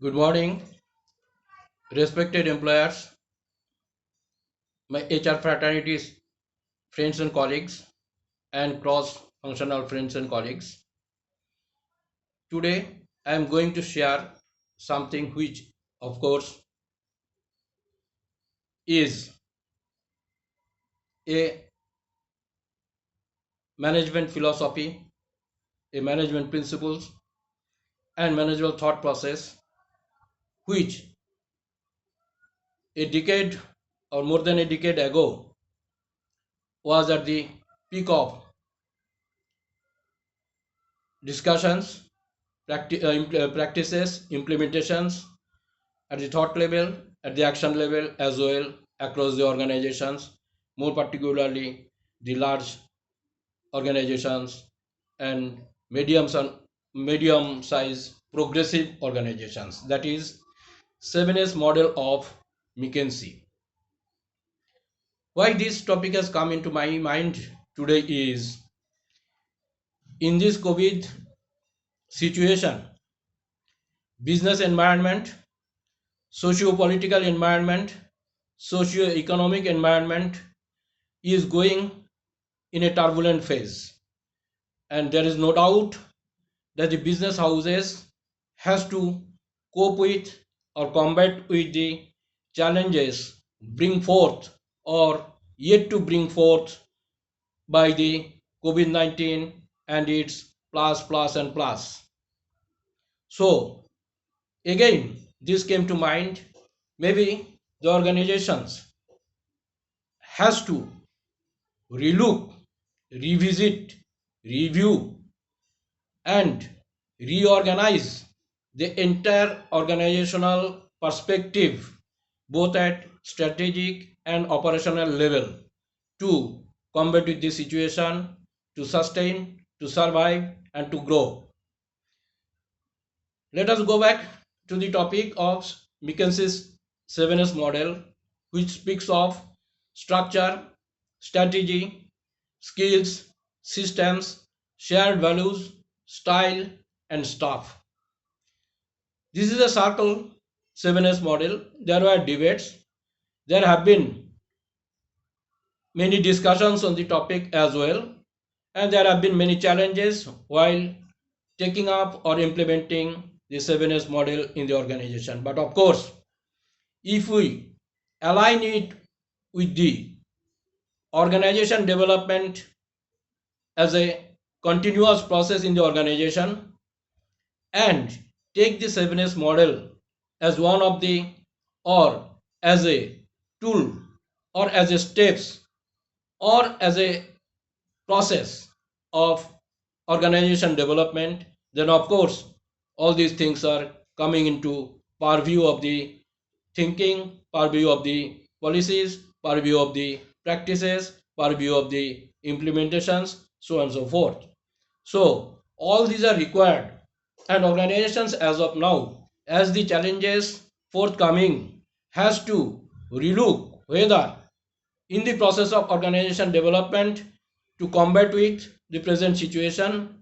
Good morning, respected employers, my HR fraternities, friends and colleagues, and cross-functional friends and colleagues. Today, I am going to share something which, of course, is a management philosophy, a management principles, and managerial thought process, which a decade or more than a decade ago was at the peak of discussions, practices, implementations, at the thought level, at the action level as well across the organizations, more particularly the large organizations and medium size progressive organizations. That is 7S model of McKinsey. Why this topic has come into my mind today is in this COVID situation, business environment, socio-political environment, socio-economic environment is going in a turbulent phase, and there is no doubt that the business houses has to cope with or combat with the challenges bring forth or yet to bring forth by the COVID-19 and its plus and plus. So again this came to mind, maybe the organizations has to relook, revisit, review, and reorganize the entire organizational perspective, both at strategic and operational level, to combat with the situation, to sustain, to survive, and to grow. Let us go back to the topic of McKinsey's 7S model, which speaks of structure, strategy, skills, systems, shared values, style, and staff. This is a circle 7S model. There were debates. There have been many discussions on the topic as well, and there have been many challenges while taking up or implementing the 7S model in the organization. But of course, if we align it with the organization development as a continuous process in the organization and take the 7S model as one of the or as a tool or as a steps or as a process of organization development, then of course all these things are coming into purview of the thinking, purview of the policies, purview of the practices, purview of the implementations, so on and so forth. So all these are required, and organizations as of now, as the challenges forthcoming, has to relook whether in the process of organization development to combat with the present situation,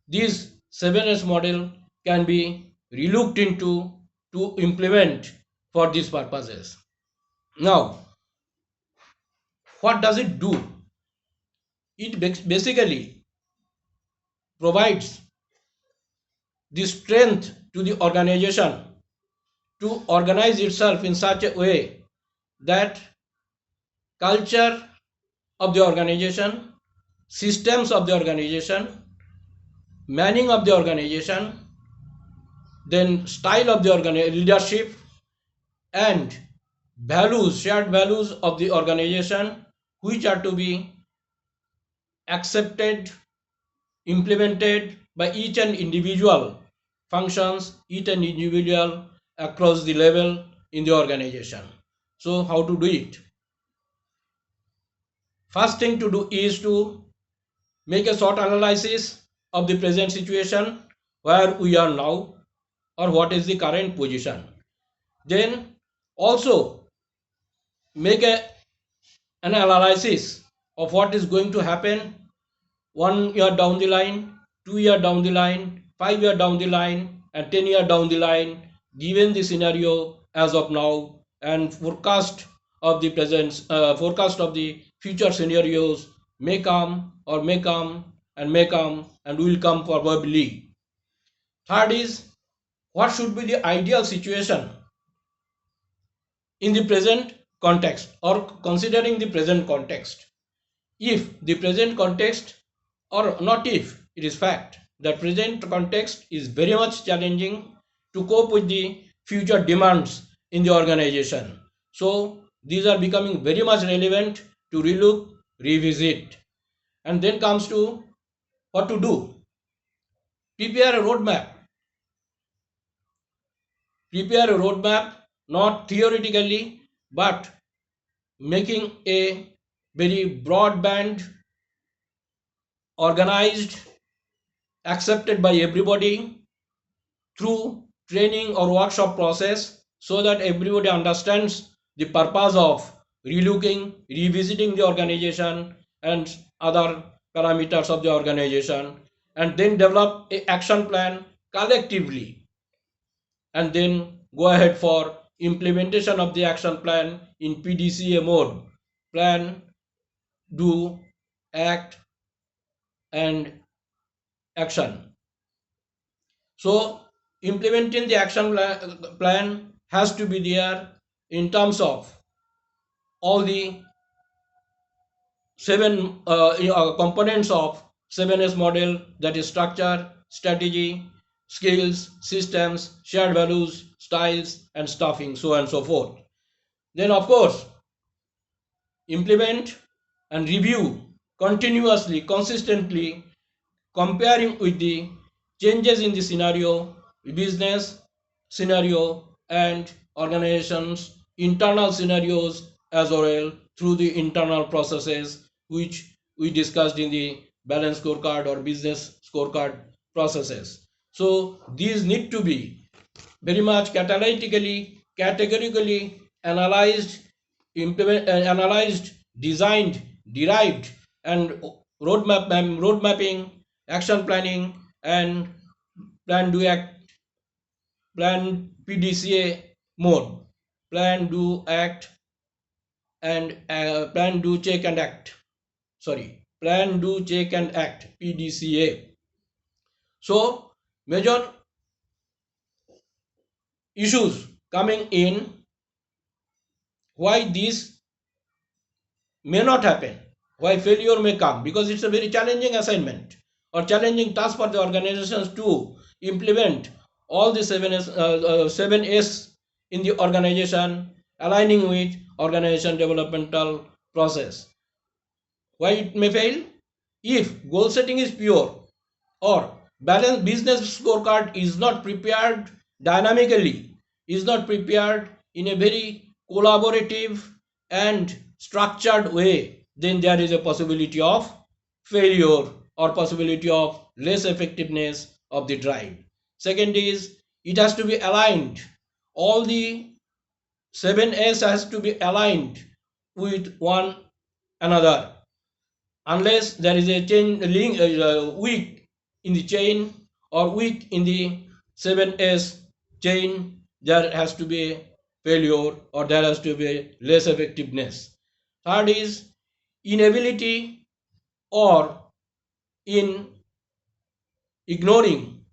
this 7S model can be relooked into to implement for these purposes. Now, what does it do? It basically provides the strength to the organization to organize itself in such a way that culture of the organization, systems of the organization, manning of the organization, then style of the leadership, and values, shared values of the organization, which are to be accepted, implemented by each and individual functions, each and individual across the level in the organization. So how to do it? First thing to do is to make a short analysis of the present situation, where we are now or what is the current position. Then also make an analysis of what is going to happen 1 year down the line, 2 year down the line, 5 year down the line, and 10 year down the line given the scenario as of now and forecast of the future scenarios may come or may come and may come and will come probably. Third is, what should be the ideal situation in the present context or considering the present context. If the present context, or not if, it is fact, the present context is very much challenging to cope with the future demands in the organization. So these are becoming very much relevant to relook, revisit. And then comes to what to do. Prepare a roadmap. Prepare a roadmap, not theoretically, but making a very broadband, organized, accepted by everybody through training or workshop process, so that everybody understands the purpose of relooking, revisiting the organization and other parameters of the organization, and then develop a action plan collectively, and then go ahead for implementation of the action plan in PDCA mode: plan, do, act, and action. So implementing the action plan has to be there in terms of all the seven components of 7S model, that is structure, strategy, skills, systems, shared values, styles, and staffing, so on and so forth. Then of course implement and review continuously, consistently, comparing with the changes in the scenario, business scenario, and organizations internal scenarios as well, through the internal processes which we discussed in the balance scorecard or business scorecard processes. So these need to be very much categorically analyzed, analyzed, designed, derived, and road mapping, action planning, and plan do act, plan PDCA mode, plan do act, and plan do check and act. Sorry, plan do check and act, PDCA. So major issues coming in, why these may not happen, why failure may come, because it's a very challenging assignment or challenging task for the organizations to implement all the 7S in the organization, aligning with organization developmental process. Why it may fail? If goal setting is pure, or balanced business scorecard is not prepared dynamically, is not prepared in a very collaborative and structured way, then there is a possibility of failure or possibility of less effectiveness of the drive. Second is, it has to be aligned. All the 7S has to be aligned with one another. Unless there is a chain link, weak in the chain or weak in the 7S chain, there has to be failure or there has to be less effectiveness. Third is inability or in ignoring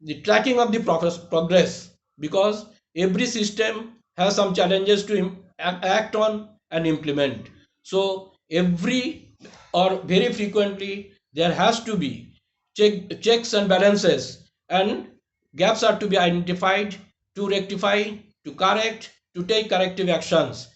the tracking of the progress, because every system has some challenges to act on and implement. So every or very frequently there has to be checks and balances, and gaps are to be identified, to rectify, to correct, to take corrective actions.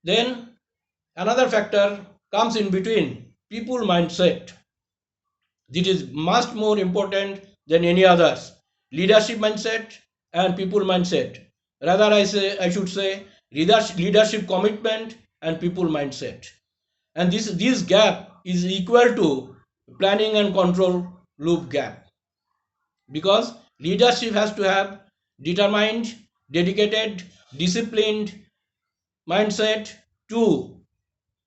Then another factor comes in between: people mindset. This is much more important than any others. Leadership mindset and people mindset. Rather, I should say leadership commitment and people mindset. And this gap is equal to planning and control loop gap, because leadership has to have determined, dedicated, disciplined mindset to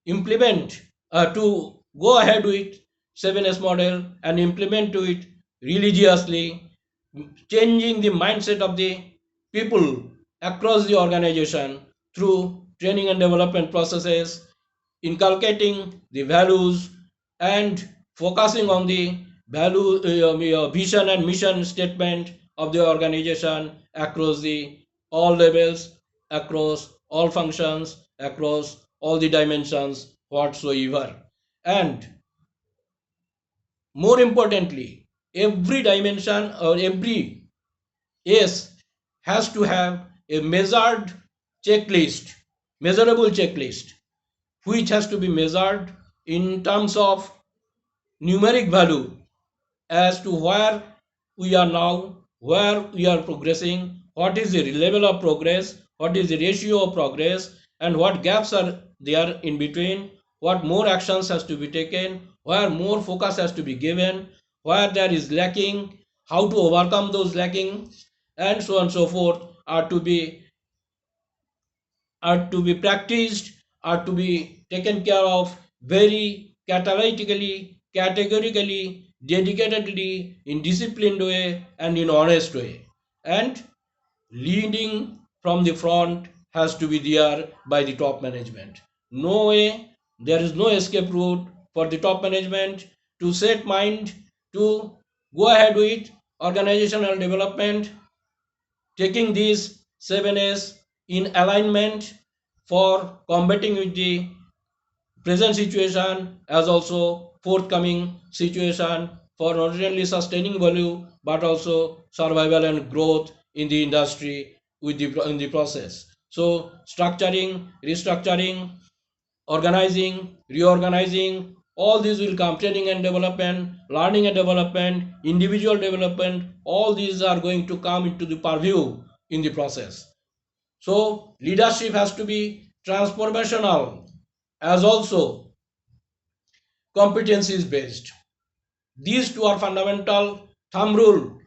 implement, to go ahead with 7S model and implement to it religiously, changing the mindset of the people across the organization through training and development processes, inculcating the values and focusing on the vision and mission statement of the organization across the all levels, across all functions, across all the dimensions whatsoever. And more importantly, every dimension or every S has to have a measured checklist, measurable checklist, which has to be measured in terms of numeric value as to where we are now, where we are progressing, what is the level of progress, what is the ratio of progress, and what gaps are there in between, what more actions has to be taken, where more focus has to be given, where there is lacking, how to overcome those lackings, and so on and so forth are to be practiced, are to be taken care of very catalytically, categorically, dedicatedly, in disciplined way and in honest way. And leading from the front has to be there by the top management. No way, there is no escape route for the top management to set mind to go ahead with organizational development, taking these 7S in alignment for combating with the present situation as also forthcoming situation for not only sustaining value but also survival and growth in the industry with the in the process. So structuring, restructuring, organizing, reorganizing, all these will come. Training and development, learning and development, individual development, all these are going to come into the purview in the process. So leadership has to be transformational as also competencies based. These two are fundamental thumb rule